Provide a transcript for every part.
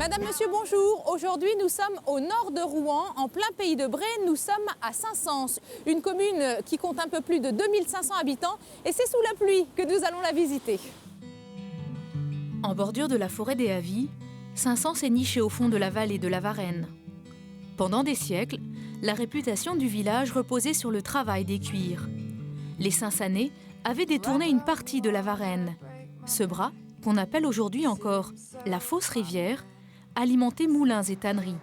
Madame, monsieur, bonjour. Aujourd'hui, nous sommes au nord de Rouen, en plein pays de Bray. Nous sommes à Saint-Saëns, une commune qui compte un peu plus de 2500 habitants. Et c'est sous la pluie que nous allons la visiter. En bordure de la forêt des Havis, Saint-Saëns est niché au fond de la vallée de la Varenne. Pendant des siècles, la réputation du village reposait sur le travail des cuirs. Les Saint-Sanais avaient détourné une partie de la Varenne. Ce bras, qu'on appelle aujourd'hui encore la Fosse Rivière, alimentait moulins et tanneries.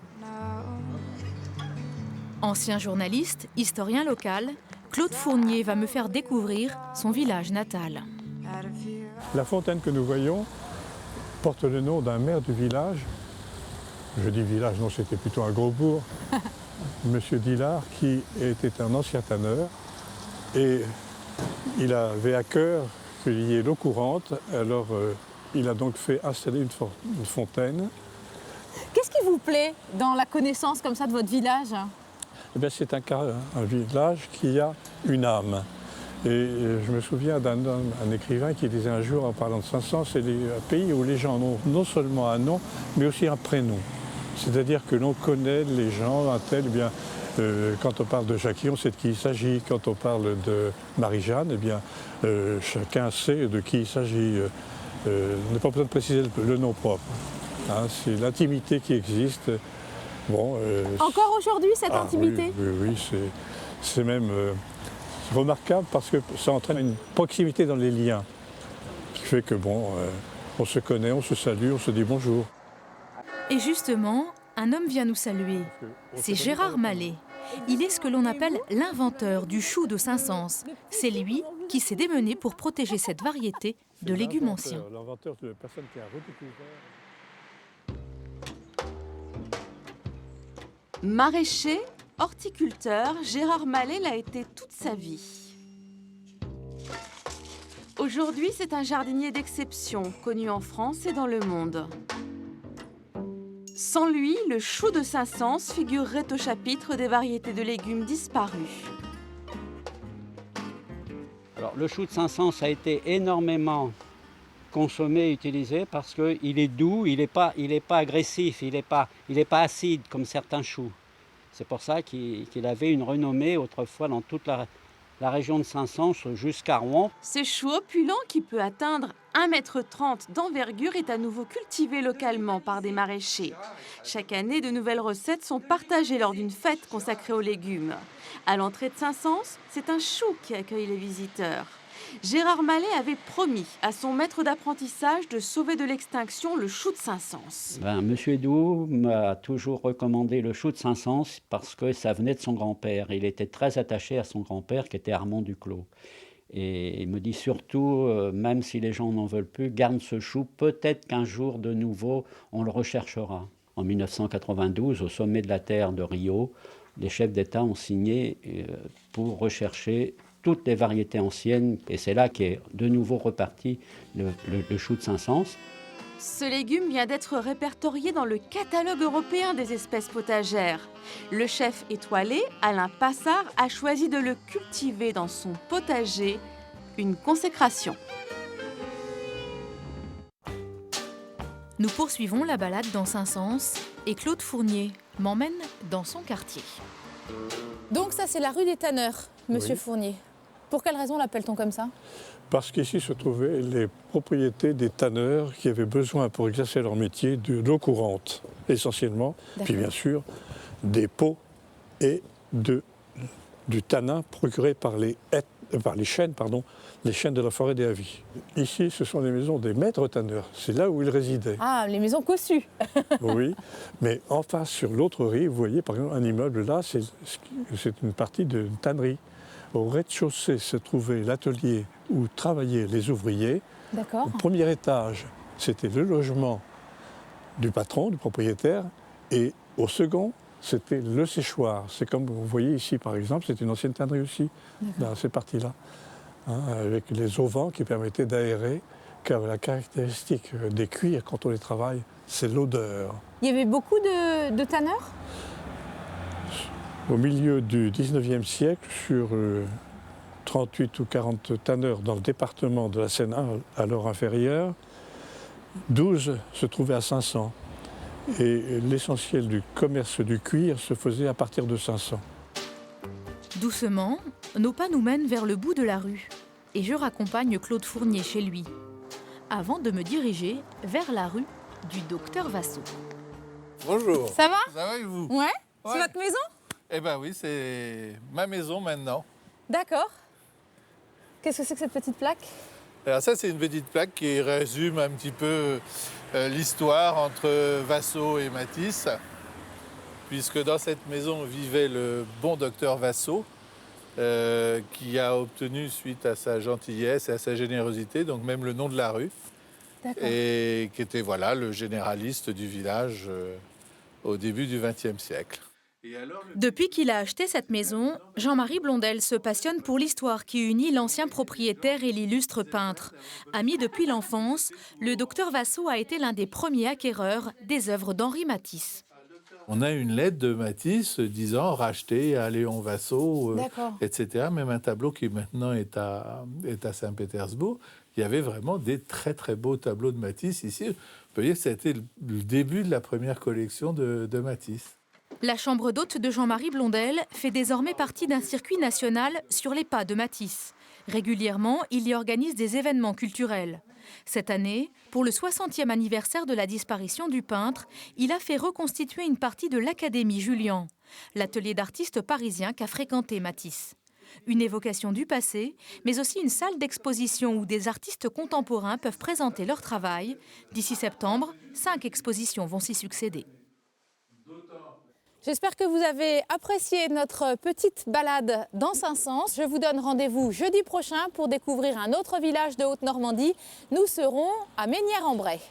Ancien journaliste, historien local, Claude Fournier va me faire découvrir son village natal. La fontaine que nous voyons porte le nom d'un maire du village. Je dis village, non, c'était plutôt un gros bourg. Monsieur Dillard, qui était un ancien tanneur. Et il avait à cœur qu'il y ait l'eau courante. Alors, il a donc fait installer une fontaine. Qu'est-ce qui vous plaît dans la connaissance comme ça de votre village? Eh bien, c'est un village qui a une âme. Et je me souviens d'un écrivain qui disait un jour, en parlant de Saint-Saëns, c'est un pays où les gens ont non seulement un nom, mais aussi un prénom. C'est-à-dire que l'on connaît les gens, un tel, eh bien, quand on parle de Jackie, on sait de qui il s'agit. Quand on parle de Marie-Jeanne, eh bien, chacun sait de qui il s'agit. On n'a pas besoin de préciser le nom propre. Hein, c'est l'intimité qui existe. Bon, Encore aujourd'hui, cette intimité? Oui, c'est même remarquable parce que ça entraîne une proximité dans les liens qui fait que bon, on se connaît, on se salue, on se dit bonjour. Et justement, un homme vient nous saluer. C'est Gérard Mallet. Il est ce que l'on appelle l'inventeur du chou de Saint-Saëns. C'est lui qui s'est démené pour protéger cette variété de légumes anciens. L'inventeur, c'est la personne qui a redécouvert. Maraîcher, horticulteur, Gérard Mallet l'a été toute sa vie. Aujourd'hui, c'est un jardinier d'exception, connu en France et dans le monde. Sans lui, le chou de Saint-Saëns figurerait au chapitre des variétés de légumes disparues. Alors, le chou de Saint-Saëns a été énormément consommé et utilisé parce qu'il est doux, il n'est pas agressif, il n'est pas acide comme certains choux. C'est pour ça qu'il avait une renommée autrefois dans toute la région de Saint-Saëns jusqu'à Rouen. Ce chou opulent qui peut atteindre 1,30 m d'envergure est à nouveau cultivé localement par des maraîchers. Chaque année, de nouvelles recettes sont partagées lors d'une fête consacrée aux légumes. À l'entrée de Saint-Saëns, c'est un chou qui accueille les visiteurs. Gérard Mallet avait promis à son maître d'apprentissage de sauver de l'extinction le chou de Saint-Saëns. Monsieur Doux m'a toujours recommandé le chou de Saint-Saëns parce que ça venait de son grand-père. Il était très attaché à son grand-père qui était Armand Duclos. Et il me dit surtout, même si les gens n'en veulent plus, garde ce chou, peut-être qu'un jour de nouveau on le recherchera. En 1992, au sommet de la Terre de Rio, les chefs d'État ont signé pour rechercher toutes les variétés anciennes, et c'est là qu'est de nouveau reparti le chou de Saint-Saëns. Ce légume vient d'être répertorié dans le catalogue européen des espèces potagères. Le chef étoilé, Alain Passard, a choisi de le cultiver dans son potager, une consécration. Nous poursuivons la balade dans Saint-Saëns et Claude Fournier m'emmène dans son quartier. Donc ça, c'est la rue des Tanneurs, monsieur Fournier. Pour quelle raison l'appelle-t-on comme ça? Parce qu'ici se trouvaient les propriétés des tanneurs qui avaient besoin pour exercer leur métier de l'eau courante, essentiellement, puis bien sûr des pots et du tanin procuré par les chênes de la forêt des Havis. Ici, ce sont les maisons des maîtres tanneurs, c'est là où ils résidaient. Ah, les maisons cossues. Oui, mais en face, sur l'autre rive, vous voyez par exemple un immeuble là, c'est une partie de tannerie. Au rez-de-chaussée se trouvait l'atelier où travaillaient les ouvriers. D'accord. Au premier étage, c'était le logement du patron, du propriétaire. Et au second, c'était le séchoir. C'est comme vous voyez ici, par exemple, c'est une ancienne tannerie aussi, dans ces parties-là. Hein, avec les auvents qui permettaient d'aérer, car la caractéristique des cuirs, quand on les travaille, c'est l'odeur. Il y avait beaucoup de tanneurs? Au milieu du 19e siècle, sur 38 ou 40 tanneurs dans le département de la Seine-1, alors inférieur, 12 se trouvaient à Saint-Saëns. Et l'essentiel du commerce du cuir se faisait à partir de 500. Doucement, nos pas nous mènent vers le bout de la rue et je raccompagne Claude Fournier chez lui, avant de me diriger vers la rue du docteur Vassot. Bonjour. Ça va? Ça va et vous? Ouais. Ouais. C'est votre maison? Eh ben oui, c'est ma maison maintenant. D'accord. Qu'est-ce que c'est que cette petite plaque? Alors ça, c'est une petite plaque qui résume un petit peu l'histoire entre Vassot et Matisse, puisque dans cette maison vivait le bon docteur Vassot, qui a obtenu, suite à sa gentillesse et à sa générosité, donc même le nom de la rue, et qui était voilà, le généraliste du village au début du XXe siècle. Depuis qu'il a acheté cette maison, Jean-Marie Blondel se passionne pour l'histoire qui unit l'ancien propriétaire et l'illustre peintre. Ami depuis l'enfance, le docteur Vassot a été l'un des premiers acquéreurs des œuvres d'Henri Matisse. On a une lettre de Matisse disant racheter à Léon Vassot, etc. Même un tableau qui maintenant est à Saint-Pétersbourg. Il y avait vraiment des très très beaux tableaux de Matisse ici. Vous voyez, c'était le début de la première collection de Matisse. La chambre d'hôte de Jean-Marie Blondel fait désormais partie d'un circuit national sur les pas de Matisse. Régulièrement, il y organise des événements culturels. Cette année, pour le 60e anniversaire de la disparition du peintre, il a fait reconstituer une partie de l'Académie Julian, l'atelier d'artistes parisien qu'a fréquenté Matisse. Une évocation du passé, mais aussi une salle d'exposition où des artistes contemporains peuvent présenter leur travail. D'ici septembre, 5 expositions vont s'y succéder. J'espère que vous avez apprécié notre petite balade dans Saint-Saëns. Je vous donne rendez-vous jeudi prochain pour découvrir un autre village de Haute-Normandie. Nous serons à Mesnières-en-Bray.